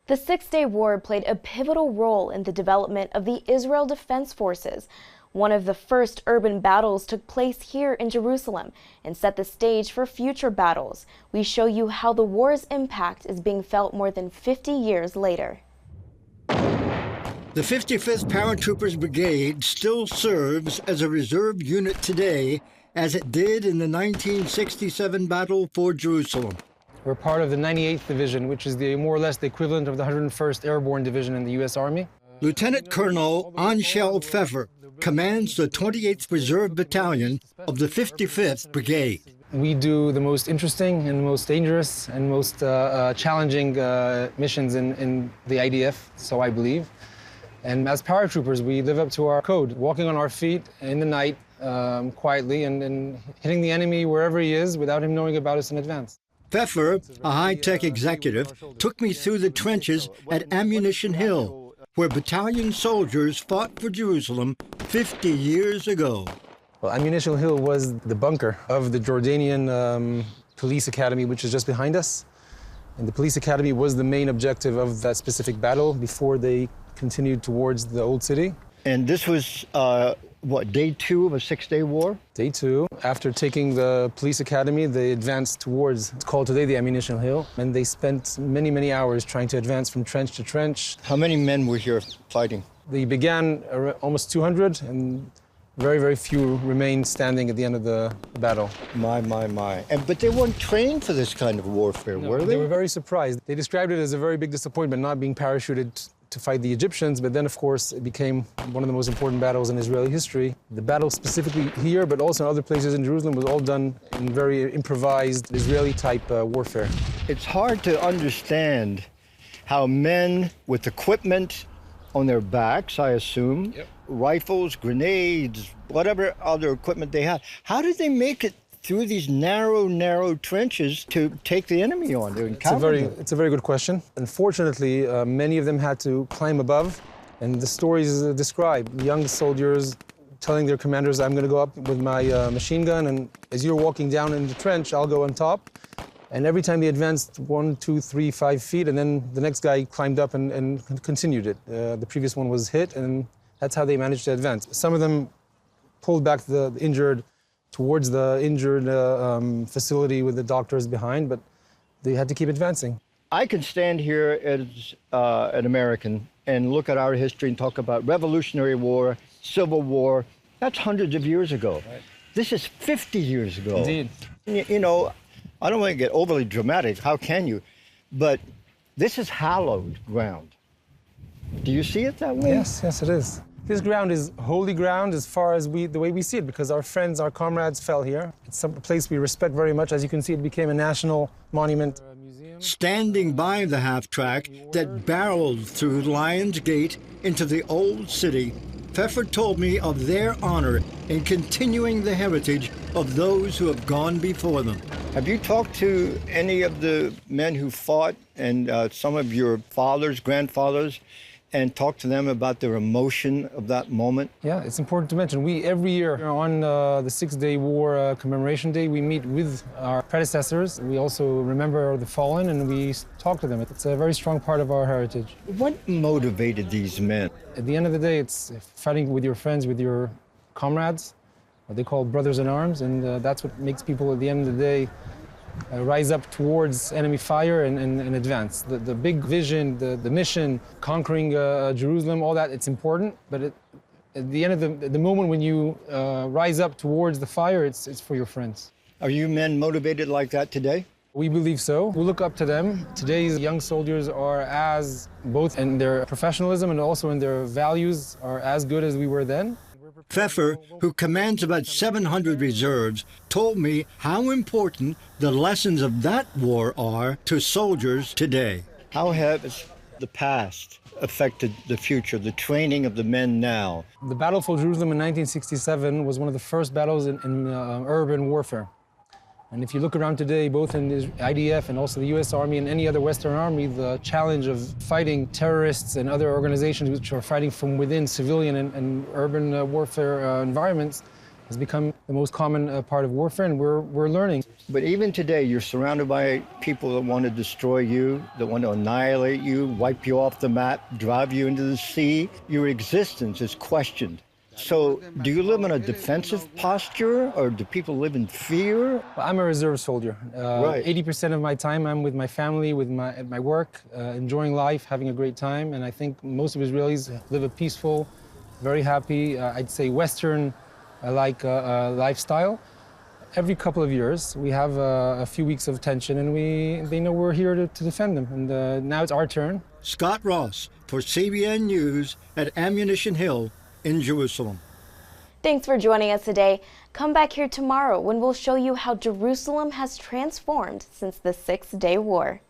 The Six-Day War played a pivotal role in the development of the Israel Defense Forces. One of the first urban battles took place here in Jerusalem and set the stage for future battles. We show you how the war's impact is being felt more than 50 years later. The 55th Paratroopers Brigade still serves as a reserve unit today, as it did in the 1967 battle for Jerusalem. We're part of the 98th Division, which is more or less the equivalent of the 101st Airborne Division in the U.S. Army. Lieutenant Colonel Anshel Pfeffer commands the 28th Reserve Battalion of the 55th Brigade. We do the most interesting and most dangerous and most challenging missions in the IDF, so I believe. And as paratroopers, we live up to our code, walking on our feet in the night quietly and hitting the enemy wherever he is without him knowing about us in advance. Pfeffer, a high-tech executive, took me through the trenches at Ammunition Hill, where battalion soldiers fought for Jerusalem 50 years ago. Well, Ammunition Hill was the bunker of the Jordanian police academy, which is just behind us. And the police academy was the main objective of that specific battle before they continued towards the old city. And this was, day 2 of a 6-day war? Day 2. After taking the police academy, they advanced towards, it's called today the Ammunition Hill, and they spent many, many hours trying to advance from trench to trench. How many men were here fighting? They began almost 200, and very, very few remained standing at the end of the battle. My. But they weren't trained for this kind of warfare, were they? They were very surprised. They described it as a very big disappointment not being parachuted to fight the Egyptians, but then, of course, it became one of the most important battles in Israeli history. The battle specifically here, but also in other places in Jerusalem, was all done in very improvised Israeli-type warfare. It's hard to understand how men with equipment on their backs, I assume, rifles, grenades, whatever other equipment they had, how did they make it through these narrow trenches to take the enemy on, to encounter them? It's a very good question. Unfortunately, many of them had to climb above, and the stories describe young soldiers telling their commanders, I'm going to go up with my machine gun, and as you're walking down in the trench, I'll go on top. And every time they advanced 1, 2, 3, 5 feet, and then the next guy climbed up and continued it. The previous one was hit, and that's how they managed to advance. Some of them pulled back the injured towards the injured facility with the doctors behind, but they had to keep advancing. I can stand here as an American and look at our history and talk about Revolutionary War, Civil War. That's hundreds of years ago. Right. This is 50 years ago. Indeed. You know, I don't want to get overly dramatic, how can you? But this is hallowed ground. Do you see it that way? Yes, it is. This ground is holy ground as far as the way we see it, because our friends, our comrades fell here. It's a place we respect very much. As you can see, it became a national monument. Standing by the half-track that barreled through Lion's Gate into the old city, Pfeffer told me of their honor in continuing the heritage of those who have gone before them. Have you talked to any of the men who fought and some of your fathers, grandfathers, and talk to them about their emotion of that moment? Yeah, it's important to mention. We, every year on the Six-Day War Commemoration Day, we meet with our predecessors. We also remember the fallen, and we talk to them. It's a very strong part of our heritage. What motivated these men? At the end of the day, it's fighting with your friends, with your comrades, what they call brothers in arms, and that's what makes people, at the end of the day, rise up towards enemy fire and advance. The big vision, the mission, conquering Jerusalem, all that, it's important, but at the end of the moment when you rise up towards the fire, it's for your friends. Are you men motivated like that today? We believe so. We look up to them. Today's young soldiers are as, both in their professionalism and also in their values, are as good as we were then. Pfeffer, who commands about 700 reserves, told me how important the lessons of that war are to soldiers today. How has the past affected the future, the training of the men now? The battle for Jerusalem in 1967 was one of the first battles in urban warfare. And if you look around today, both in the IDF and also the U.S. Army and any other Western army, the challenge of fighting terrorists and other organizations which are fighting from within civilian and urban warfare environments has become the most common part of warfare, and we're learning. But even today, you're surrounded by people that want to destroy you, that want to annihilate you, wipe you off the map, drive you into the sea. Your existence is questioned. So do you live in a defensive posture, or do people live in fear? I'm a reserve soldier. Right. 80% of my time I'm with my family, at my work, enjoying life, having a great time. And I think most of Israelis live a peaceful, very happy, I'd say Western lifestyle. Every couple of years, we have a few weeks of tension, and they know we're here to defend them. And now it's our turn. Scott Ross for CBN News at Ammunition Hill in Jerusalem. Thanks for joining us today. Come back here tomorrow when we'll show you how Jerusalem has transformed since the Six-Day War.